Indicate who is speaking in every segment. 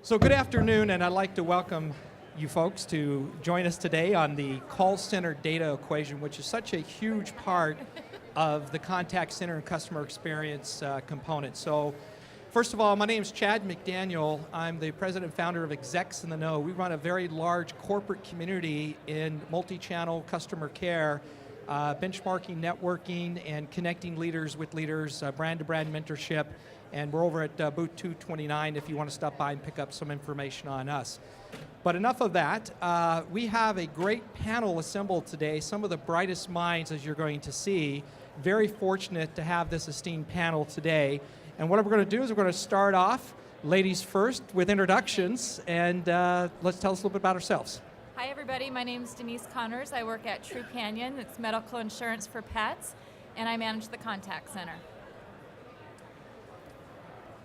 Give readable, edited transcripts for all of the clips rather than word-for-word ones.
Speaker 1: So good afternoon, and I'd like to welcome you folks to join us today on the call center data equation, which is such a huge part of the contact center and customer experience component. So first of all, my name is Chad McDaniel. I'm the president and founder of Execs in the Know. We run a very large corporate community in multi-channel customer care, benchmarking, networking, and connecting leaders with leaders, brand-to-brand mentorship. And we're over at booth 229 if you want to stop by and pick up some information on us. But enough of that. We have a great panel assembled today, some of the brightest minds, as you're going to see. Very fortunate to have this esteemed panel today. And what we're going to do is we're going to start off, ladies first, with introductions, and let's tell us a little bit about ourselves.
Speaker 2: Hi everybody, my name is Denise Connors. I work at True Canyon. It's medical insurance for pets, and I manage the contact center.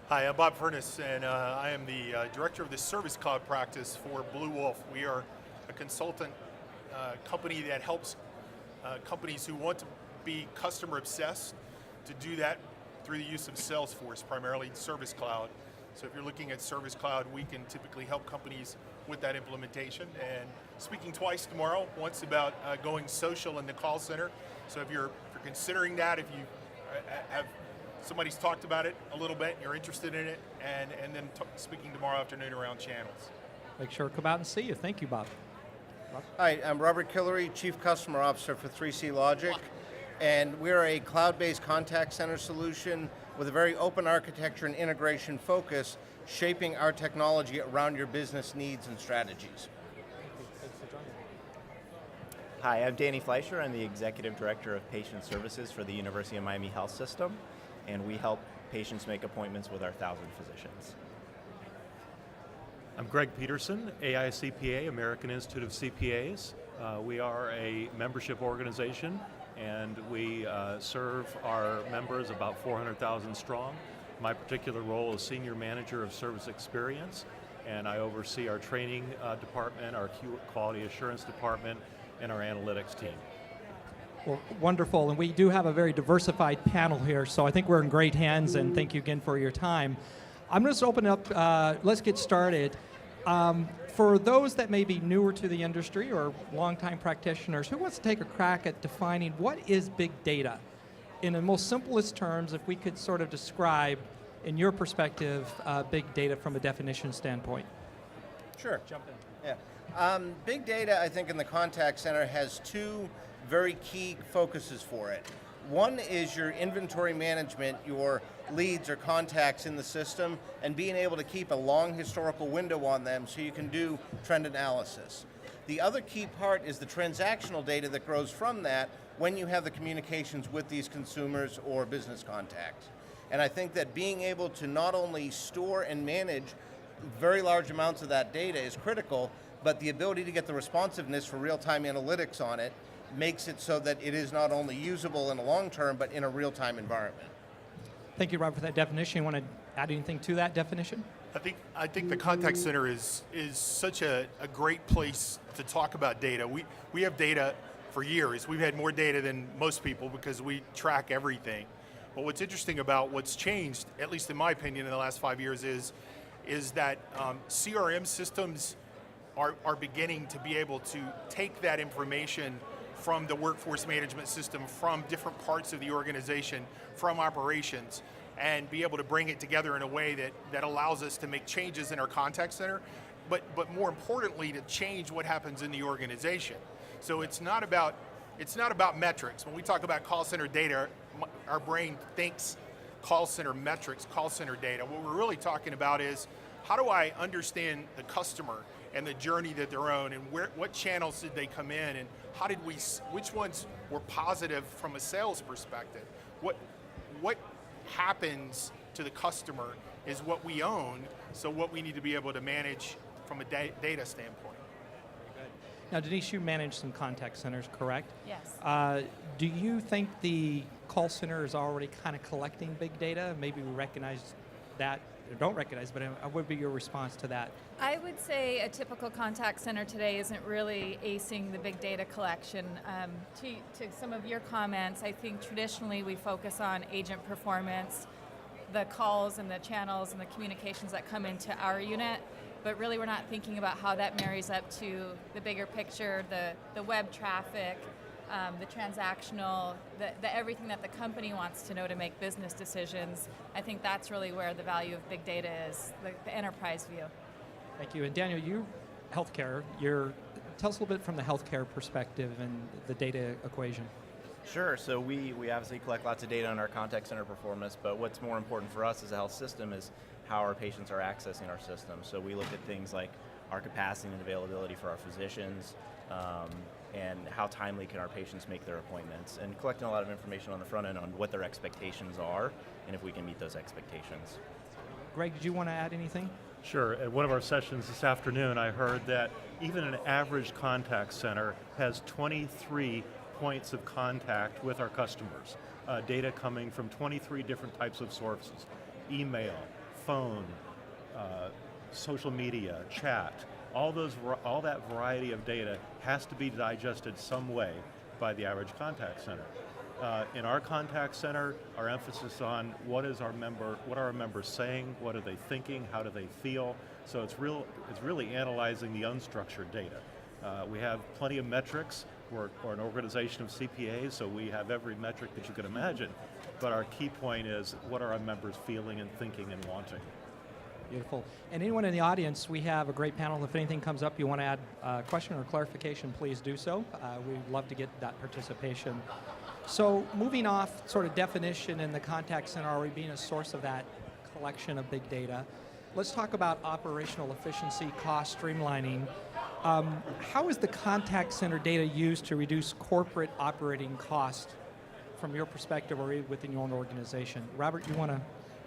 Speaker 3: Hi, I'm Bob Furness, and I am the director of the Service Cloud practice for Blue Wolf. We are a consultant company that helps companies who want to be customer obsessed to do that through the use of Salesforce, primarily Service Cloud. So if you're looking at Service Cloud, we can typically help companies with that implementation. And speaking twice tomorrow, once about going social in the call center. So if you're considering that, if you have somebody's talked about it a little bit, you're interested in it, and then speaking tomorrow afternoon around channels.
Speaker 1: Make sure to come out and see you. Thank you, Bob.
Speaker 4: Hi, I'm Robert Killery, Chief Customer Officer for 3C Logic, and we're a cloud-based contact center solution with a very open architecture and integration focus, shaping our technology around your business needs and strategies.
Speaker 5: Hi, I'm Danny Fleischer. I'm the Executive Director of Patient Services for the University of Miami Health System, and we help patients make appointments with our 1,000 physicians.
Speaker 6: I'm Greg Peterson, AICPA, American Institute of CPAs. We are a membership organization, and we serve our members about 400,000 strong. My particular role is Senior Manager of Service Experience, and I oversee our training department, our quality assurance department, and our analytics team.
Speaker 1: Well, wonderful, and we do have a very diversified panel here, so I think we're in great hands, and thank you again for your time. I'm going to open up, let's get started. For those that may be newer to the industry or longtime practitioners, who wants to take a crack at defining what is big data? In the most simplest terms, if we could sort of describe, in your perspective, big data from a definition standpoint.
Speaker 4: Sure.
Speaker 1: Jump in.
Speaker 4: Yeah. Big data, I think, in the contact center has two very key focuses for it. One is your inventory management, your leads or contacts in the system, and being able to keep a long historical window on them so you can do trend analysis. The other key part is the transactional data that grows from that when you have the communications with these consumers or business contacts. And I think that being able to not only store and manage very large amounts of that data is critical, but the ability to get the responsiveness for real-time analytics on it makes it so that it is not only usable in the long term, but in a real-time environment.
Speaker 1: Thank you, Rob, for that definition. You want to add anything to that definition?
Speaker 3: I think the contact center is such a great place to talk about data. We have data for years. We've had more data than most people because we track everything. But what's interesting about what's changed, at least in my opinion, in the last 5 years is that CRM systems are beginning to be able to take that information from the workforce management system, from different parts of the organization, from operations, and be able to bring it together in a way that allows us to make changes in our contact center, but more importantly, to change what happens in the organization. So it's not about metrics. When we talk about call center data, our brain thinks call center metrics, call center data. What we're really talking about is, how do I understand the customer and the journey that they're on, and what channels did they come in, and which ones were positive from a sales perspective? What happens to the customer is what we own, so what we need to be able to manage from a data standpoint.
Speaker 1: Very good. Now, Denise, you manage some contact centers, correct?
Speaker 2: Yes.
Speaker 1: Do you think the call center is already kind of collecting big data? Maybe we recognize that, or don't recognize, but what would be your response to that?
Speaker 2: I would say a typical contact center today isn't really acing the big data collection. To some of your comments, I think traditionally we focus on agent performance, the calls and the channels and the communications that come into our unit, but really we're not thinking about how that marries up to the bigger picture, the web traffic, the transactional, the everything that the company wants to know to make business decisions. I think that's really where the value of big data is, the enterprise view.
Speaker 1: Thank you. And Daniel, you healthcare. Tell us a little bit from the healthcare perspective and the data equation.
Speaker 5: Sure, so we obviously collect lots of data on our contact center performance, but what's more important for us as a health system is how our patients are accessing our system. So we look at things like our capacity and availability for our physicians, and how timely can our patients make their appointments, and collecting a lot of information on the front end on what their expectations are, and if we can meet those expectations.
Speaker 1: Greg, did you want to add anything?
Speaker 6: Sure. At one of our sessions this afternoon, I heard that even an average contact center has 23 points of contact with our customers. Data coming from 23 different types of sources: email, phone, social media, chat. All that variety of data has to be digested some way by the average contact center. In our contact center, our emphasis on what are our members saying, what are they thinking, how do they feel. So it's really analyzing the unstructured data. We have plenty of metrics. We're an organization of CPAs, so we have every metric that you could imagine. But our key point is, what are our members feeling and thinking and wanting?
Speaker 1: Beautiful. And anyone in the audience, we have a great panel. If anything comes up, you want to add a question or clarification, please do so. We'd love to get that participation. So moving off sort of definition in the contact center, are we being a source of that collection of big data? Let's talk about operational efficiency, cost streamlining. How is the contact center data used to reduce corporate operating cost from your perspective or within your own organization? Robert, you want to?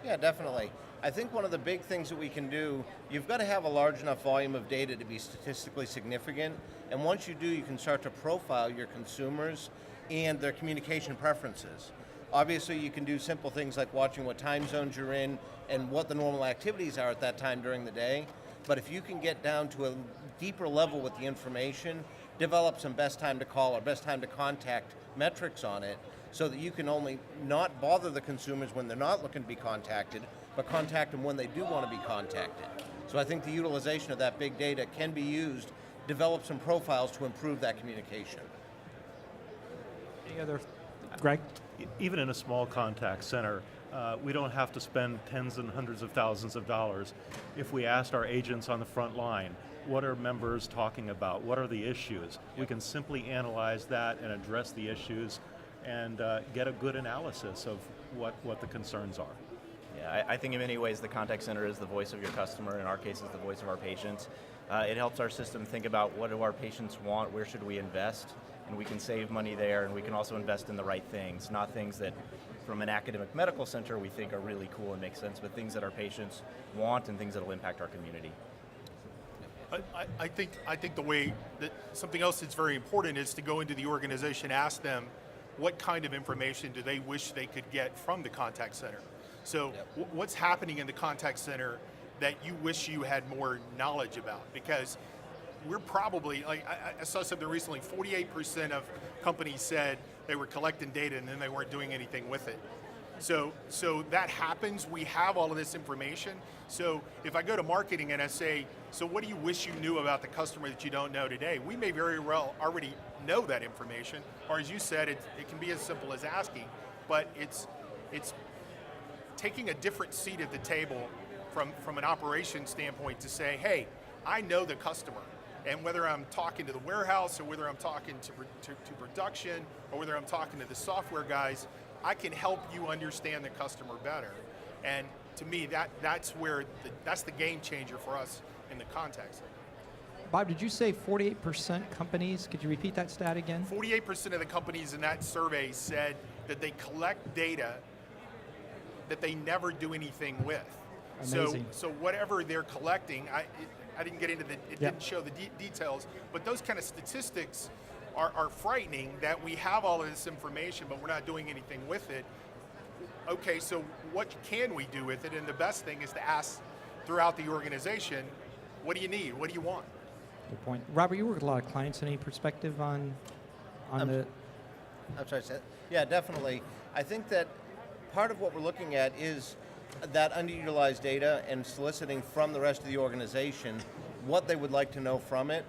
Speaker 4: Yeah, definitely. I think one of the big things that we can do, you've got to have a large enough volume of data to be statistically significant. And once you do, you can start to profile your consumers and their communication preferences. Obviously, you can do simple things like watching what time zones you're in and what the normal activities are at that time during the day. But if you can get down to a deeper level with the information, develop some best time to call or best time to contact metrics on it, so that you can only not bother the consumers when they're not looking to be contacted, but contact them when they do want to be contacted. So I think the utilization of that big data can be used, develop some profiles to improve that communication.
Speaker 1: Any other, Greg?
Speaker 6: Even in a small contact center, we don't have to spend tens and hundreds of thousands of dollars. If we asked our agents on the front line, what are members talking about? What are the issues? We can simply analyze that and address the issues and get a good analysis of what the concerns are.
Speaker 5: Yeah, I think in many ways the contact center is the voice of your customer. In our case, it's the voice of our patients. It helps our system think about what do our patients want, where should we invest, and we can save money there, and we can also invest in the right things, not things that from an academic medical center we think are really cool and make sense, but things that our patients want and things that will impact our community.
Speaker 3: I think the way that something else that's very important is to go into the organization, ask them what kind of information do they wish they could get from the contact center. So what's happening in the contact center that you wish you had more knowledge about? Because we're probably, like I saw something recently, 48% of companies said they were collecting data and then they weren't doing anything with it. So that happens. We have all of this information. So if I go to marketing and I say, so what do you wish you knew about the customer that you don't know today? We may very well already know that information, or as you said, it can be as simple as asking, but it's taking a different seat at the table from an operations standpoint to say, hey, I know the customer. And whether I'm talking to the warehouse or whether I'm talking to production or whether I'm talking to the software guys, I can help you understand the customer better. And to me, that's the game changer for us in the contact center.
Speaker 1: Bob, did you say 48% companies? Could you repeat that stat again?
Speaker 3: 48% of the companies in that survey said that they collect data that they never do anything with.
Speaker 1: Amazing.
Speaker 3: So whatever they're collecting, I didn't get into didn't show the details, but those kind of statistics are frightening, that we have all of this information, but we're not doing anything with it. Okay, so what can we do with it? And the best thing is to ask throughout the organization, what do you need? What do you want?
Speaker 1: Good point. Robert, you work with a lot of clients. Any perspective on the...
Speaker 4: I'm sorry, Seth. Yeah, definitely. I think that part of what we're looking at is that underutilized data and soliciting from the rest of the organization what they would like to know from it.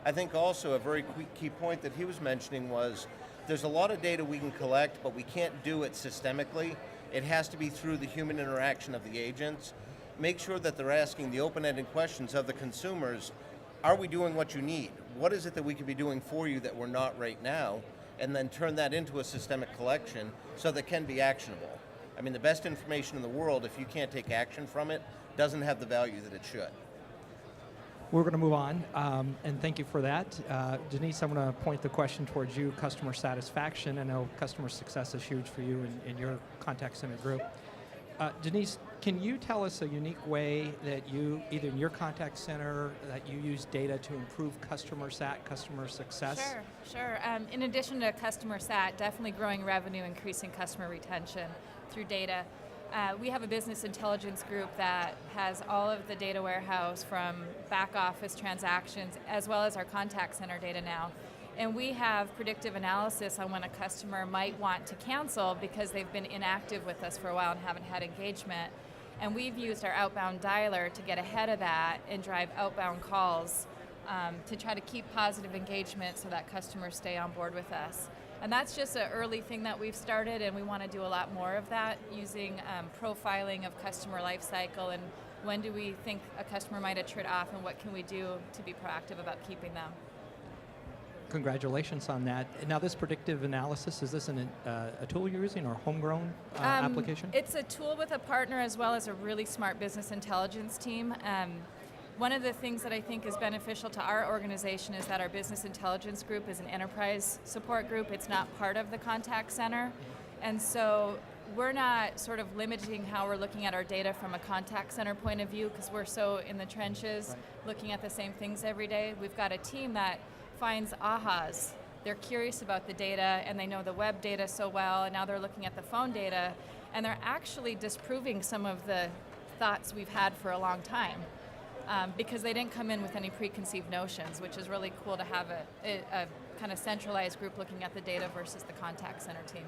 Speaker 4: I think also a very key point that he was mentioning was there's a lot of data we can collect, but we can't do it systemically. It has to be through the human interaction of the agents. Make sure that they're asking the open-ended questions of the consumers. Are we doing what you need? What is it that we could be doing for you that we're not right now? And then turn that into a systemic collection so that it can be actionable. I mean, the best information in the world, if you can't take action from it, doesn't have the value that it should.
Speaker 1: We're going to move on, and thank you for that. Denise, I'm going to point the question towards you, customer satisfaction. I know customer success is huge for you in your contact center group. Denise, can you tell us a unique way that you, either in your contact center, that you use data to improve customer success?
Speaker 2: Sure. In addition to customer sat, definitely growing revenue, increasing customer retention through data. We have a business intelligence group that has all of the data warehouse from back office transactions as well as our contact center data now. And we have predictive analysis on when a customer might want to cancel because they've been inactive with us for a while and haven't had engagement. And we've used our outbound dialer to get ahead of that and drive outbound calls to try to keep positive engagement so that customers stay on board with us. And that's just an early thing that we've started, and we want to do a lot more of that using profiling of customer life cycle and when do we think a customer might attrit off and what can we do to be proactive about keeping them.
Speaker 1: Congratulations on that. Now this predictive analysis, is this a tool you're using or homegrown application?
Speaker 2: It's a tool with a partner as well as a really smart business intelligence team. One of the things that I think is beneficial to our organization is that our business intelligence group is an enterprise support group. It's not part of the contact center. And so we're not sort of limiting how we're looking at our data from a contact center point of view because we're so in the trenches looking at the same things every day. We've got a team that finds ahas. They're curious about the data and they know the web data so well, and now they're looking at the phone data and they're actually disproving some of the thoughts we've had for a long time. Because they didn't come in with any preconceived notions, which is really cool to have a kind of centralized group looking at the data versus the contact center team.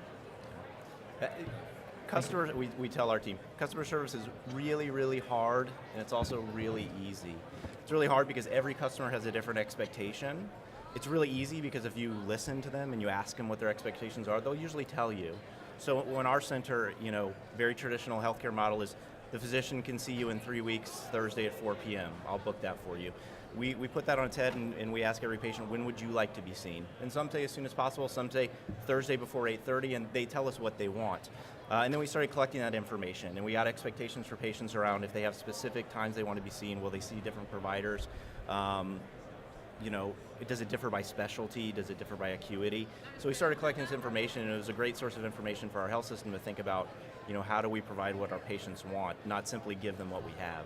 Speaker 5: Customers, we tell our team, customer service is really, really hard, and it's also really easy. It's really hard because every customer has a different expectation. It's really easy because if you listen to them and you ask them what their expectations are, they'll usually tell you. So when our center, very traditional healthcare model is the physician can see you in 3 weeks, Thursday at 4 p.m. I'll book that for you. We put that on its head and we ask every patient, when would you like to be seen? And some say as soon as possible, some say Thursday before 8:30, and they tell us what they want. And then we started collecting that information, and we got expectations for patients around if they have specific times they want to be seen, will they see different providers? Does it differ by specialty? Does it differ by acuity? So we started collecting this information, and it was a great source of information for our health system to think about, how do we provide what our patients want, not simply give them what we have.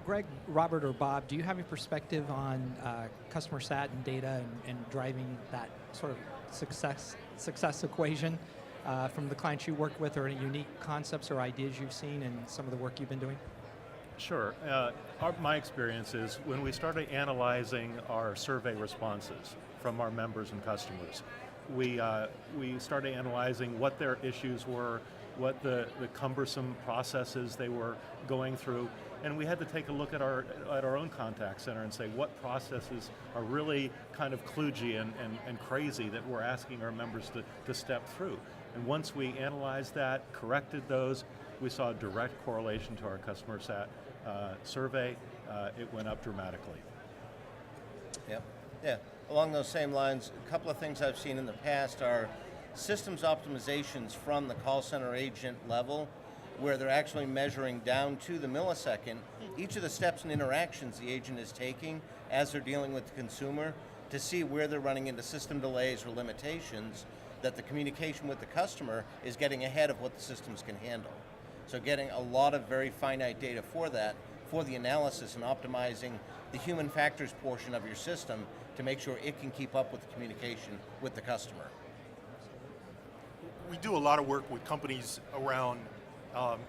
Speaker 1: Greg, Robert, or Bob, do you have a perspective on customer sat and data and driving that sort of success equation from the clients you work with, or any unique concepts or ideas you've seen in some of the work you've been doing?
Speaker 6: Sure. My experience is when we started analyzing our survey responses from our members and customers, we started analyzing what their issues were, what the cumbersome processes they were going through, and we had to take a look at our own contact center and say what processes are really kind of kludgy and crazy that we're asking our members to step through. And once we analyzed that, corrected those, we saw a direct correlation to our customer sat survey. It went up dramatically.
Speaker 4: Yep. Yeah. Along those same lines, a couple of things I've seen in the past are systems optimizations from the call center agent level, where they're actually measuring down to the millisecond each of the steps and interactions the agent is taking as they're dealing with the consumer to see where they're running into system delays or limitations, that the communication with the customer is getting ahead of what the systems can handle. So getting a lot of very finite data for that, for the analysis and optimizing the human factors portion of your system to make sure it can keep up with the communication with the customer.
Speaker 3: We do a lot of work with companies around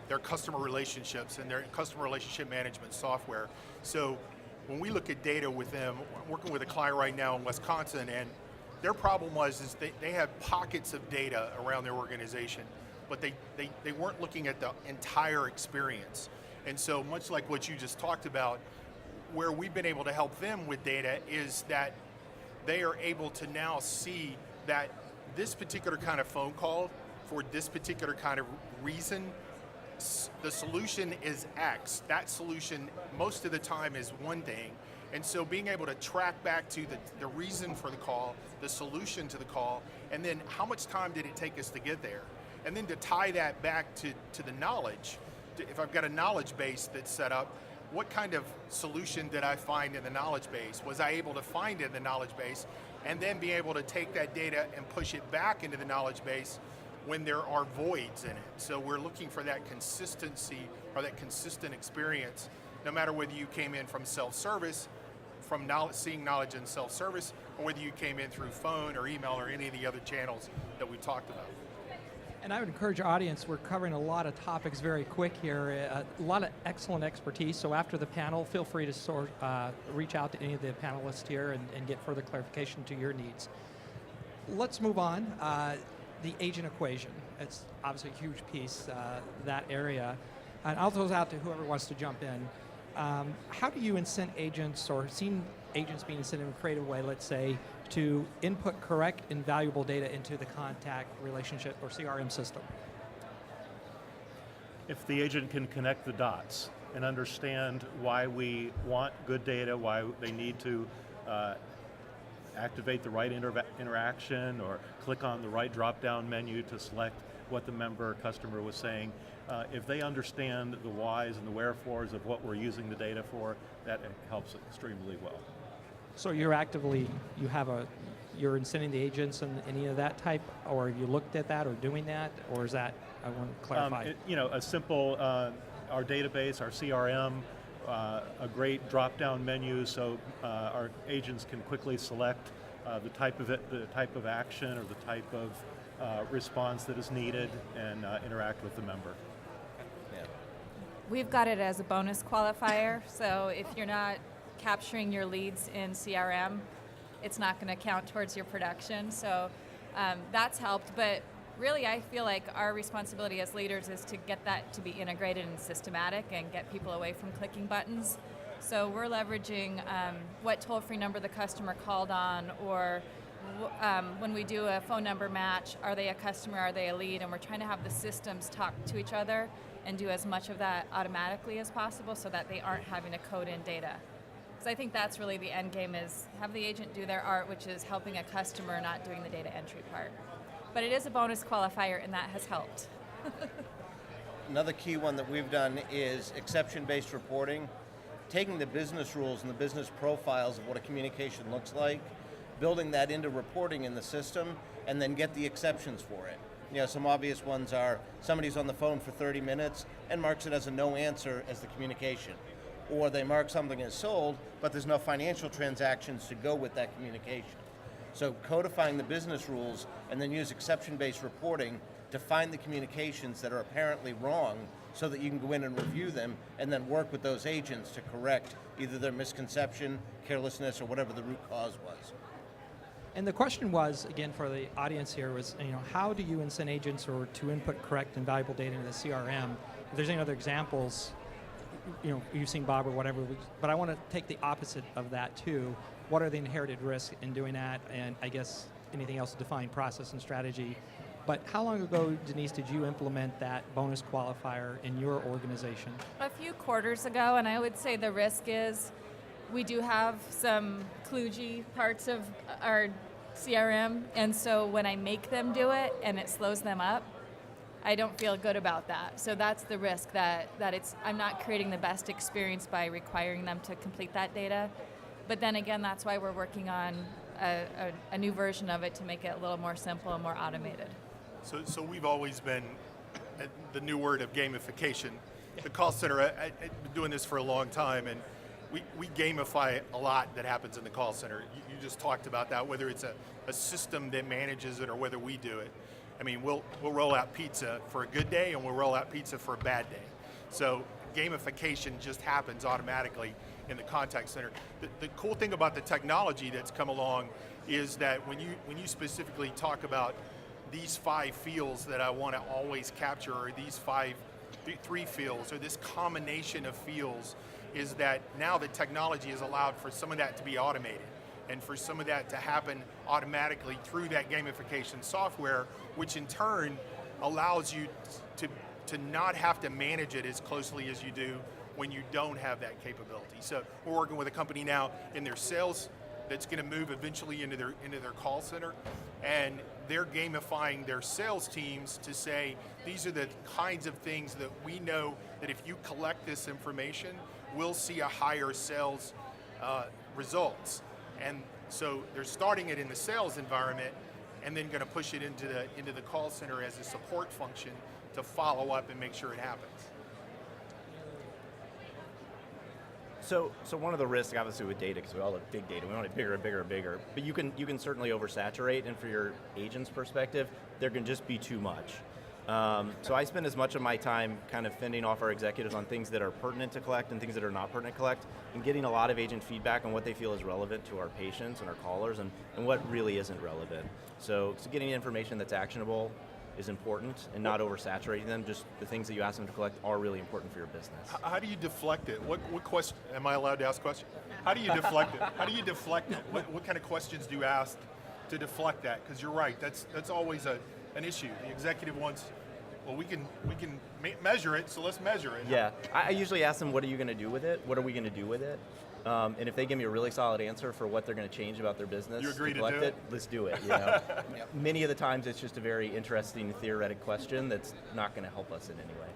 Speaker 3: their customer relationships and their customer relationship management software. So when we look at data with them, I'm working with a client right now in Wisconsin, and their problem is they have pockets of data around their organization, but they weren't looking at the entire experience. And so much like what you just talked about, where we've been able to help them with data is that they are able to now see that this particular kind of phone call for this particular kind of reason, the solution is X. That solution most of the time is one thing. And so being able to track back to the reason for the call, the solution to the call, and then how much time did it take us to get there? And then to tie that back to the knowledge. If I've got a knowledge base that's set up, what kind of solution did I find in the knowledge base? Was I able to find it in the knowledge base and then be able to take that data and push it back into the knowledge base when there are voids in it? So we're looking for that consistency or that consistent experience, no matter whether you came in from self-service, from seeing knowledge in self-service, or whether you came in through phone or email or any of the other channels that we talked about.
Speaker 1: And I would encourage our audience, we're covering a lot of topics very quick here, a lot of excellent expertise. So after the panel, feel free to reach out to any of the panelists here and get further clarification to your needs. Let's move on. The agent equation. It's obviously a huge piece, that area. And I'll throw it out to whoever wants to jump in. How do you incent agents, or seen agents being incented in a creative way, let's say, to input correct and valuable data into the contact relationship or CRM system?
Speaker 6: If the agent can connect the dots and understand why we want good data, why they need to activate the right interaction or click on the right drop-down menu to select what the member or customer was saying, if they understand the whys and the wherefores of what we're using the data for, that helps extremely well.
Speaker 1: So you're you're incenting the agents and any of that type, or have you looked at that or doing that, or is that, I want to clarify.
Speaker 6: A simple, our database, our CRM, a great drop-down menu so our agents can quickly select the type of action or the type of response that is needed and interact with the member.
Speaker 2: We've got it as a bonus qualifier, so if you're not capturing your leads in CRM, it's not going to count towards your production. So that's helped, but really I feel like our responsibility as leaders is to get that to be integrated and systematic and get people away from clicking buttons. So we're leveraging what toll-free number the customer called on, or when we do a phone number match, are they a customer, are they a lead, and we're trying to have the systems talk to each other and do as much of that automatically as possible so that they aren't having to code in data. So I think that's really the end game, is have the agent do their art, which is helping a customer, not doing the data entry part. But it is a bonus qualifier, and that has helped.
Speaker 4: Another key one that we've done is exception-based reporting, taking the business rules and the business profiles of what a communication looks like, building that into reporting in the system, and then get the exceptions for it. Some obvious ones are somebody's on the phone for 30 minutes and marks it as a no answer as the communication. Or they mark something as sold, but there's no financial transactions to go with that communication. So codifying the business rules and then use exception-based reporting to find the communications that are apparently wrong so that you can go in and review them and then work with those agents to correct either their misconception, carelessness, or whatever the root cause was.
Speaker 1: And the question was, again, for the audience here, was, how do you incent agents or to input correct and valuable data into the CRM? If there's any other examples, you've seen Bob or whatever, but I want to take the opposite of that too. What are the inherited risks in doing that? And I guess anything else to define process and strategy. But how long ago, Denise, did you implement that bonus qualifier in your organization?
Speaker 2: A few quarters ago, and I would say the risk is we do have some kludgy parts of our CRM, and so when I make them do it and it slows them up, I don't feel good about that. So that's the risk, that I'm not creating the best experience by requiring them to complete that data. But then again, that's why we're working on a new version of it to make it a little more simple and more automated.
Speaker 3: So we've always been the new word of gamification. The call center, I've been doing this for a long time, and we gamify a lot that happens in the call center. You just talked about that, whether it's a system that manages it or whether we do it. I mean, we'll roll out pizza for a good day and we'll roll out pizza for a bad day. So gamification just happens automatically in the contact center. The cool thing about the technology that's come along is that when you specifically talk about these 5 fields that I want to always capture, or these 3 fields, or this combination of fields, is that now the technology has allowed for some of that to be automated, and for some of that to happen automatically through that gamification software, which in turn allows you to not have to manage it as closely as you do when you don't have that capability. So we're working with a company now in their sales that's going to move eventually into their call center, and they're gamifying their sales teams to say, these are the kinds of things that we know that if you collect this information, we'll see a higher sales results. And so they're starting it in the sales environment and then going to push it into the call center as a support function to follow up and make sure it happens.
Speaker 5: So one of the risks, obviously, with data, because we all love big data, we want it bigger and bigger and bigger, but you can certainly oversaturate, and for your agent's perspective, there can just be too much. So I spend as much of my time kind of fending off our executives on things that are pertinent to collect and things that are not pertinent to collect, and getting a lot of agent feedback on what they feel is relevant to our patients and our callers, and what really isn't relevant. So getting information that's actionable is important, and not oversaturating them. Just the things that you ask them to collect are really important for your business.
Speaker 3: How do you deflect it? What question, am I allowed to ask questions? How do you deflect it? How do you deflect it? What kind of questions do you ask to deflect that? Because you're right, that's always an issue. The executive wants, well, we can measure it, so let's measure it.
Speaker 5: Yeah, I usually ask them, what are you going to do with it? What are we going to do with it? And if they give me a really solid answer for what they're going to change about their business,
Speaker 3: you agree to
Speaker 5: collect
Speaker 3: do it?
Speaker 5: Let's do it. You know? Many of the times it's just a very interesting theoretic question that's not going to help us in any way.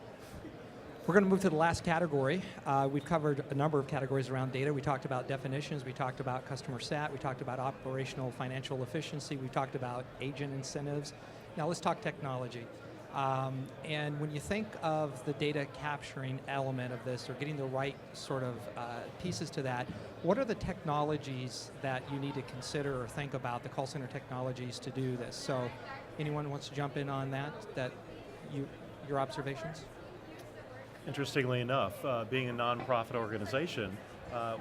Speaker 1: We're going to move to the last category. We've covered a number of categories around data. We talked about definitions, we talked about customer sat, we talked about operational financial efficiency, we talked about agent incentives. Now let's talk technology. And when you think of the data capturing element of this, or getting the right sort of pieces to that, what are the technologies that you need to consider or think about, the call center technologies to do this? So anyone wants to jump in on that your observations?
Speaker 6: Interestingly enough, being a nonprofit organization,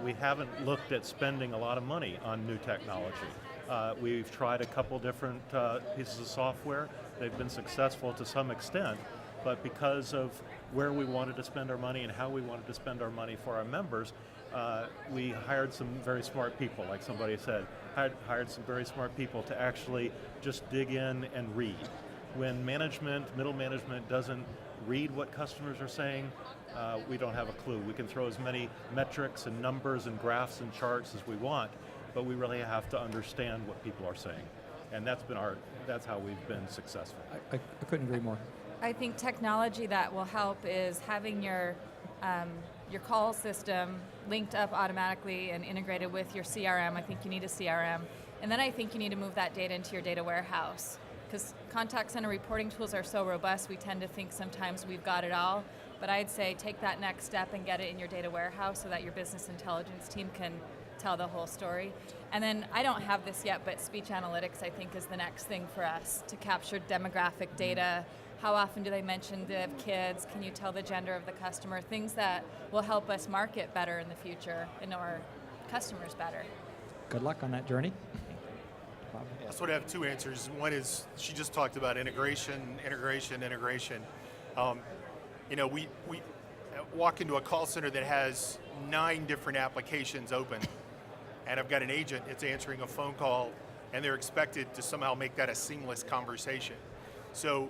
Speaker 6: we haven't looked at spending a lot of money on new technology. We've tried a couple different pieces of software. They've been successful to some extent, but because of where we wanted to spend our money and how we wanted to spend our money for our members, we hired some very smart people, like somebody said, hired some very smart people to actually just dig in and read. When middle management doesn't read what customers are saying, we don't have a clue. We can throw as many metrics and numbers and graphs and charts as we want, but we really have to understand what people are saying. And that's how we've been successful.
Speaker 1: I couldn't agree more.
Speaker 2: I think technology that will help is having your call system linked up automatically and integrated with your CRM. I think you need a CRM. And then I think you need to move that data into your data warehouse. Because contact center reporting tools are so robust, we tend to think sometimes we've got it all. But I'd say take that next step and get it in your data warehouse so that your business intelligence team can tell the whole story. And then, I don't have this yet, but speech analytics I think is the next thing for us to capture demographic data. How often do they mention they have kids? Can you tell the gender of the customer? Things that will help us market better in the future and our customers better.
Speaker 1: Good luck on that journey.
Speaker 3: I sort of have 2 answers. One is, she just talked about integration. We walk into a call center that has 9 different applications open, and I've got an agent that's answering a phone call, and they're expected to somehow make that a seamless conversation. So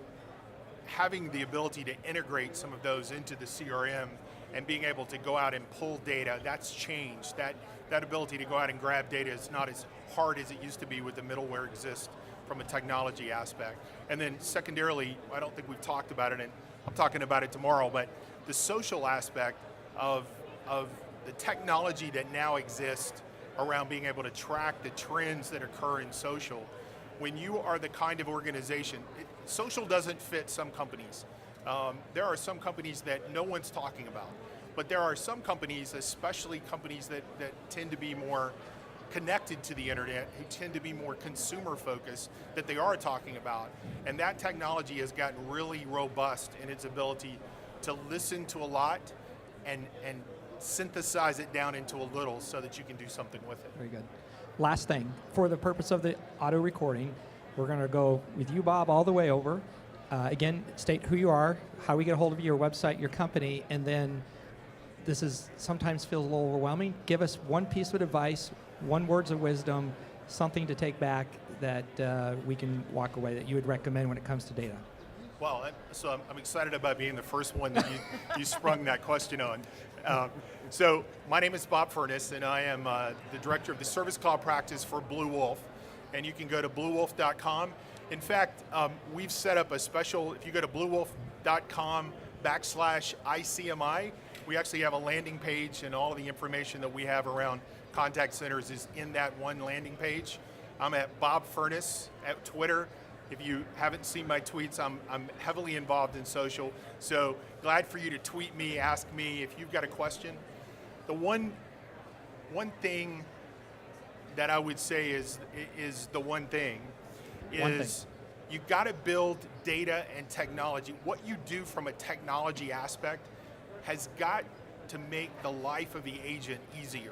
Speaker 3: having the ability to integrate some of those into the CRM and being able to go out and pull data, that's changed. That ability to go out and grab data is not as hard as it used to be with the middleware exists from a technology aspect. And then secondarily, I don't think we've talked about it, and I'm talking about it tomorrow, but the social aspect of the technology that now exists around being able to track the trends that occur in social. When you are the kind of organization, social doesn't fit some companies. There are some companies that no one's talking about, but there are some companies, especially companies that tend to be more connected to the internet, who tend to be more consumer focused, that they are talking about. And that technology has gotten really robust in its ability to listen to a lot and synthesize it down into a little so that you can do something with it.
Speaker 1: Very good. Last thing, for the purpose of the auto recording, We're going to go with you, Bob, all the way over. Again, state who you are, how we get a hold of you, your website, your company, and then this is sometimes feels a little overwhelming. Give us one piece of advice, one words of wisdom, something to take back that we can walk away that you would recommend when it comes to data.
Speaker 3: Well, I'm excited about being the first one that you sprung that question on. So my name is Bob Furness, and I am the director of the Service Cloud practice for Blue Wolf. And you can go to bluewolf.com. In fact, we've set up a special, if you go to bluewolf.com/ICMI, we actually have a landing page, and all of the information that we have around contact centers is in that one landing page. I'm at Bob Furness at Twitter. If you haven't seen my tweets, I'm heavily involved in social. So glad for you to tweet me, ask me if you've got a question. The one thing that I would say is the one thing is you've got to build data and technology. What you do from a technology aspect has got to make the life of the agent easier.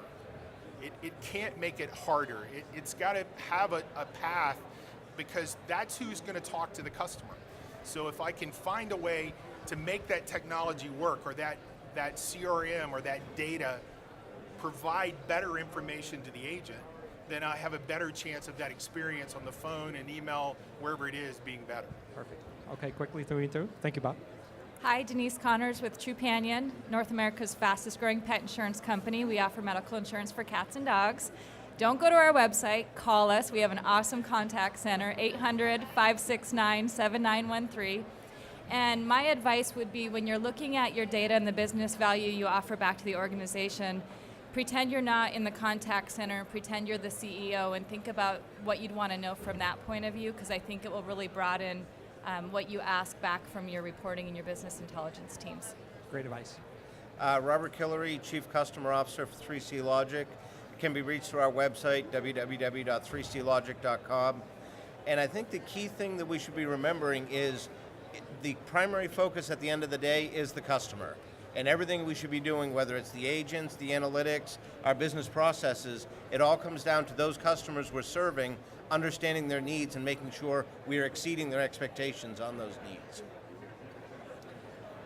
Speaker 3: It can't make it harder. It's got to have a path, because that's who's going to talk to the customer. So if I can find a way to make that technology work, or that CRM or that data provide better information to the agent, then I have a better chance of that experience on the phone and email, wherever it is, being better.
Speaker 1: Perfect. Okay, quickly through. Thank you, Bob.
Speaker 2: Hi, Denise Connors with Trupanion, North America's fastest growing pet insurance company. We offer medical insurance for cats and dogs. Don't go to our website, call us. We have an awesome contact center, 800-569-7913. And my advice would be, when you're looking at your data and the business value you offer back to the organization, pretend you're not in the contact center, pretend you're the CEO, and think about what you'd want to know from that point of view, because I think it will really broaden what you ask back from your reporting and your business intelligence teams.
Speaker 1: Great advice.
Speaker 4: Robert Killery, Chief Customer Officer for 3C Logic. Can be reached through our website, www.3clogic.com. And I think the key thing that we should be remembering is the primary focus at the end of the day is the customer. And everything we should be doing, whether it's the agents, the analytics, our business processes, it all comes down to those customers we're serving, understanding their needs and making sure we are exceeding their expectations on those needs.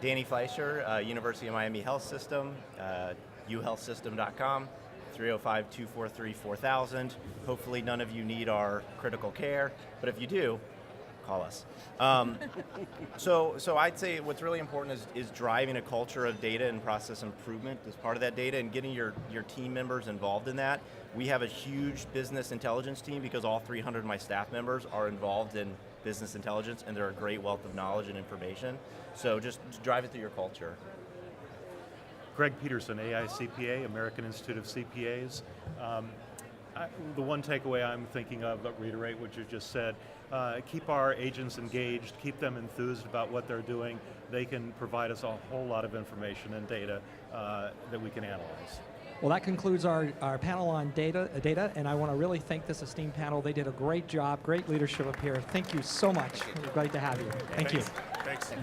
Speaker 5: Danny Fleischer, University of Miami Health System, uhealthsystem.com. 305-243-4000. Hopefully none of you need our critical care, but if you do, call us. So I'd say what's really important is driving a culture of data and process improvement as part of that data, and getting your team members involved in that. We have a huge business intelligence team because all 300 of my staff members are involved in business intelligence, and they're a great wealth of knowledge and information. So just drive it through your culture.
Speaker 6: Greg Peterson, AICPA, American Institute of CPAs. The one takeaway I'm thinking of, but reiterate what you just said, keep our agents engaged, keep them enthused about what they're doing. They can provide us a whole lot of information and data that we can analyze.
Speaker 1: Well, that concludes our panel on data, and I want to really thank this esteemed panel. They did a great job, great leadership up here. Thank you so much. It was great to have you. Thank you.
Speaker 3: Thanks.